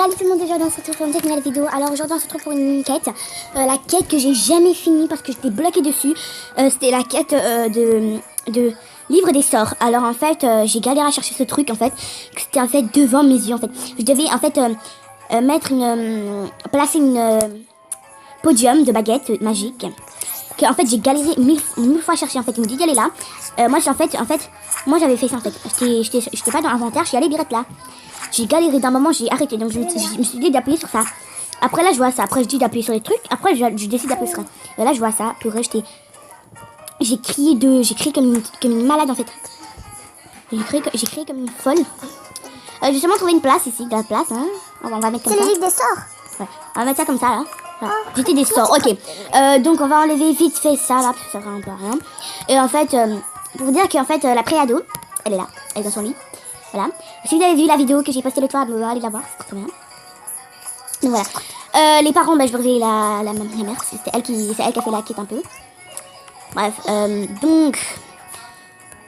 Salut tout le monde, aujourd'hui on se retrouve pour une nouvelle vidéo. Alors aujourd'hui on se retrouve pour une quête, la quête que j'ai jamais finie parce que j'étais bloquée dessus. C'était la quête de livre des sorts. Alors en fait j'ai galéré à chercher ce truc en fait, c'était en fait devant mes yeux en fait. Je devais en fait placer une podium de baguette magique. Que en fait j'ai galéré mille fois à chercher en fait. Il me dit d'y aller là. Moi moi j'avais fait ça en fait. J'étais pas dans l'inventaire, je suis allée direct là. J'ai galéré d'un moment, j'ai arrêté. Donc je me suis dit d'appuyer sur ça. Après là je vois ça. Après je dis d'appuyer sur les trucs. Après je décide d'appuyer sur ça. Et là je vois ça. Purée, j'ai crié comme une malade en fait. J'ai crié comme une folle. J'ai seulement trouvé une place ici, de la place. Hein. On va mettre comme ça. C'est le livre des sorts. Ouais. On va mettre ça comme ça là. Voilà. J'étais des sorts. Ok. Donc on va enlever vite fait ça là parce que ça sert un peu à rien. Et en fait, pour vous dire qu'en fait la préado, elle est là. Elle est dans son lit. Voilà. Si vous avez vu la vidéo que j'ai postée l'autre fois, allez la voir, c'est trop bien. Donc voilà. Les parents, bah, je vais réveiller la mère, c'est elle qui a fait la quête un peu. Bref, donc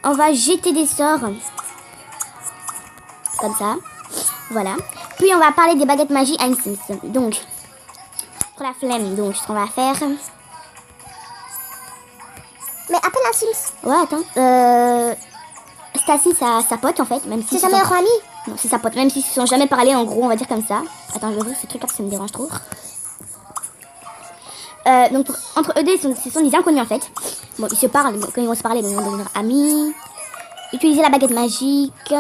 on va jeter des sorts comme ça. Voilà. Puis on va parler des baguettes magiques à une Sims. Donc pour la flemme, donc ce qu'on va faire. Mais appelle un Sims. Ouais, attends. Stacy, sa pote en fait, même si c'est sa meilleure amie. Non, c'est sa pote, même s'ils se sont jamais parlé, en gros, on va dire comme ça. Attends, je vais ouvrir ce truc là parce que ça me dérange trop. Donc entre eux deux, ce sont des inconnus en fait. Bon, ils se parlent, quand ils vont se parler, ils vont devenir amis. Utiliser la baguette magique.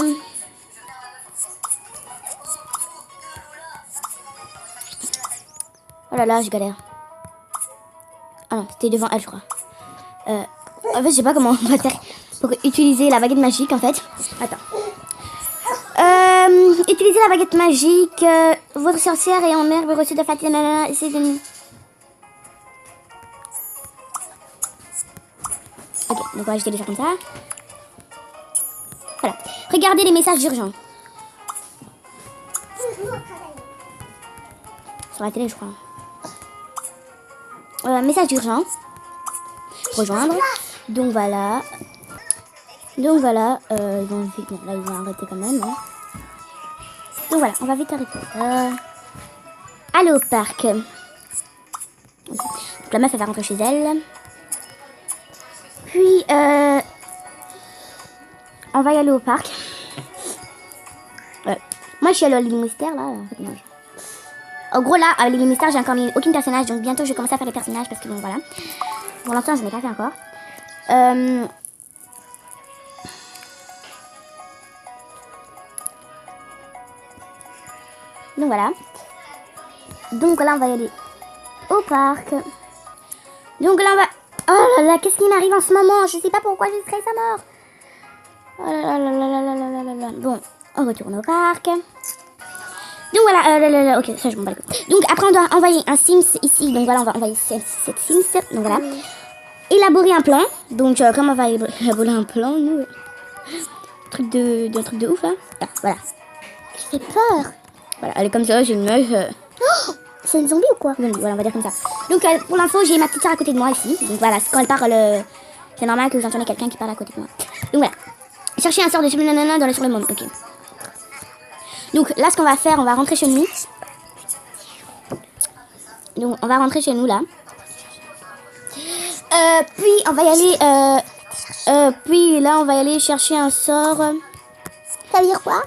Oh là là, je galère. Ah non, c'était devant elle, je crois. En fait, je sais pas comment on va faire pour utiliser la baguette magique en fait. Attends. Utilisez la baguette magique. Votre sorcière est en herbe reçue de Fatima. C'est de... Ok, donc on va jeter les choses comme ça. Voilà. Regardez les messages d'urgence. Sur la télé, je crois. Message d'urgence. Rejoindre. Donc voilà. Ils vont vite. Bon, là, ils vont arrêter quand même. Hein. Donc voilà, on va vite arrêter. Aller au parc. Donc la meuf, elle va rentrer chez elle. Puis, on va y aller au parc. Moi, je suis allée au Ligue Mystère, là. En gros, là, avec les Ligue Mystère, j'ai encore mis aucun personnage. Donc bientôt, je vais commencer à faire les personnages parce que bon, voilà. Pour l'instant, je n'ai pas fait encore. Donc voilà. Donc là on va y aller au parc. Donc là on va... Oh là là, qu'est-ce qui m'arrive en ce moment? Je sais pas pourquoi je serais sa mort. Oh là là là là là là là là. Bon, on retourne au parc. Donc voilà, ok, ça je m'en bats les couilles. Donc après on doit envoyer un Sims ici. Donc voilà, on va envoyer cette Sims. Donc voilà. Élaborer un plan. Donc comment on va élaborer un plan nous? Truc de ouf là. Ah, voilà. J'ai peur. Voilà, elle est comme ça, j'ai une meuf. Oh, c'est une zombie ou quoi? Zombie, voilà, on va dire comme ça. Donc pour l'info, j'ai ma petite sœur à côté de moi ici. Donc voilà, quand elle parle, c'est normal que vous entendez quelqu'un qui parle à côté de moi. Donc voilà. Chercher un sort de nanana sur le monde. Ok. Donc là, ce qu'on va faire, on va rentrer chez nous. Donc on va rentrer chez nous là. Puis on va y aller. Puis là, on va y aller chercher un sort. Ça veut dire quoi?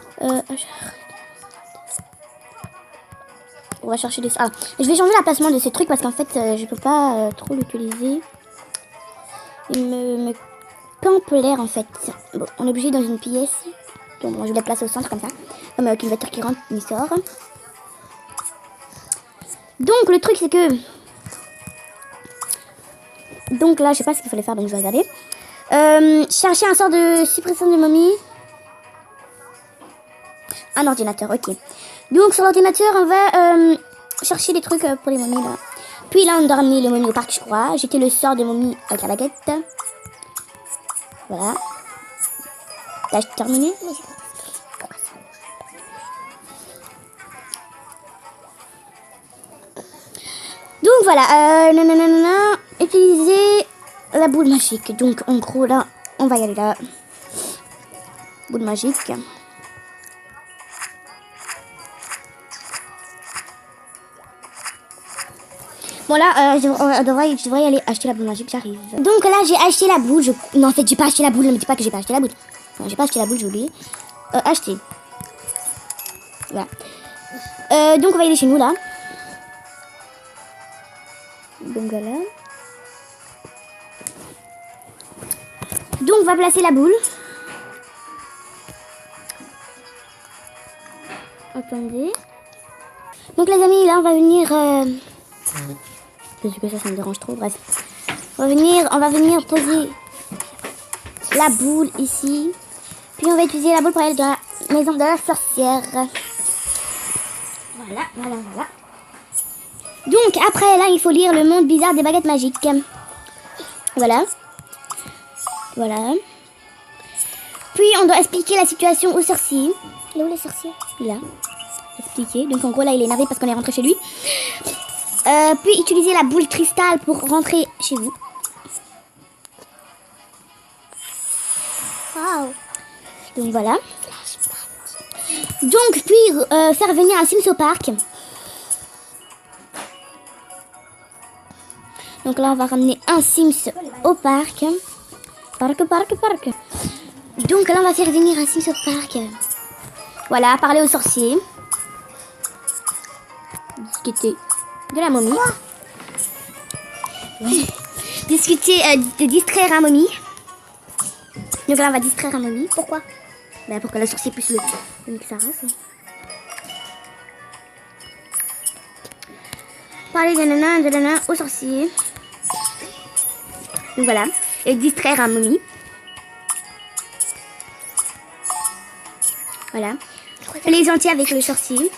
On va chercher des... Ah, je vais changer l'emplacement de ces trucs parce qu'en fait, je peux pas trop l'utiliser. Il me campe l'air en fait. Bon, on est obligé dans une pièce. Donc bon, je vais la placer au centre comme ça. Comme qu'une voiture qui rentre, qui sort. Donc le truc c'est que... Donc là, je sais pas ce qu'il fallait faire, donc je vais regarder. Chercher un sort de suppression de momie. Un ordinateur, ok. Donc sur l'ordinateur, on va chercher des trucs pour les momies là. Puis là, on doit ramener les momies au parc, je crois. Jeter le sort de momie avec la baguette. Voilà. Là, j'ai terminé. Donc voilà, utiliser la boule magique. Donc en gros là, on va y aller là. Boule magique. Bon là, je devrais y aller acheter la boule magique, j'arrive. Donc là, j'ai acheté la boule. Non, en fait, j'ai pas acheté la boule. Ne me dis pas que j'ai pas acheté la boule. Non, j'ai pas acheté la boule, j'ai oublié. Acheter. Voilà. Donc on va y aller chez nous là. Donc voilà. Donc on va placer la boule. Attendez. Donc les amis, là on va venir... Parce que ça me dérange trop, bref. On va venir poser la boule ici. Puis on va utiliser la boule pour aller dans la maison de la sorcière. Voilà. Donc après là, il faut lire le monde bizarre des baguettes magiques. Voilà. Puis on doit expliquer la situation au sorcier. Il est où le sorcier? Là. Expliquer. Donc en gros là, il est énervé parce qu'on est rentré chez lui. Puis utiliser la boule cristal pour rentrer chez vous. Wow. Donc voilà. Donc puis faire venir un Sims au parc. Donc là on va ramener un Sims au parc. Parc. Donc là on va faire venir un Sims au parc. Voilà, parler au sorcier. Discuter de la momie. Discuter, de distraire un momie. Donc là on va distraire un momie. Pourquoi? Bah, pour que le sorcier puisse le niquer sa race. Parler de nana au sorcier. Donc voilà. Et distraire un momie. Voilà. Les gentils avec le sorcier.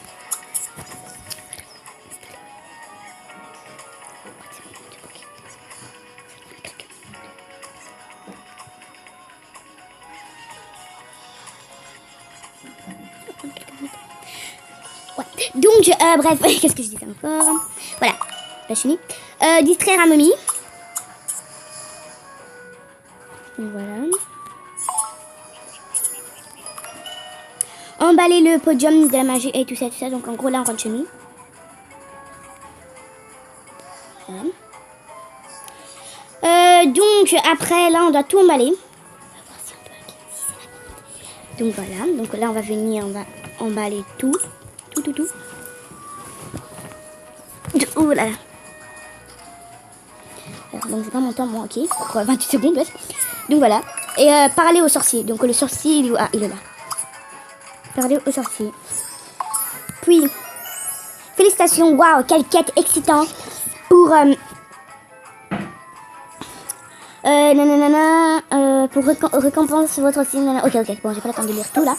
Ouais. Donc, bref, qu'est-ce que je disais encore? Voilà, la chenille. Distraire un momie. Voilà. Emballer le podium de la magie et tout ça. Donc, en gros, là, on rentre chez nous. Voilà. Donc, après, là, on doit tout emballer. Donc, voilà. Donc, là, on va venir, on va emballer tout. Tout. Oh là là. Alors, donc, c'est pas mon temps, moi, ok. Pour 28 secondes, ouais. Donc, voilà. Et parler au sorcier. Donc, le sorcier, il est là. Parler au sorcier. Puis, félicitations. Waouh, quelle quête excitante. Pour... pour récompense votre aussi. Ok, bon, j'ai pas le temps de lire tout là.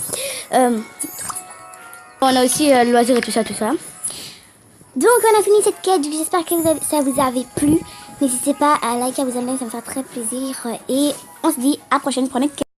On a aussi le loisir et tout ça. Donc on a fini cette quête, j'espère que ça vous avait plu. N'hésitez pas à liker, à vous abonner, ça me fera très plaisir. Et on se dit à la prochaine pour une autre quête.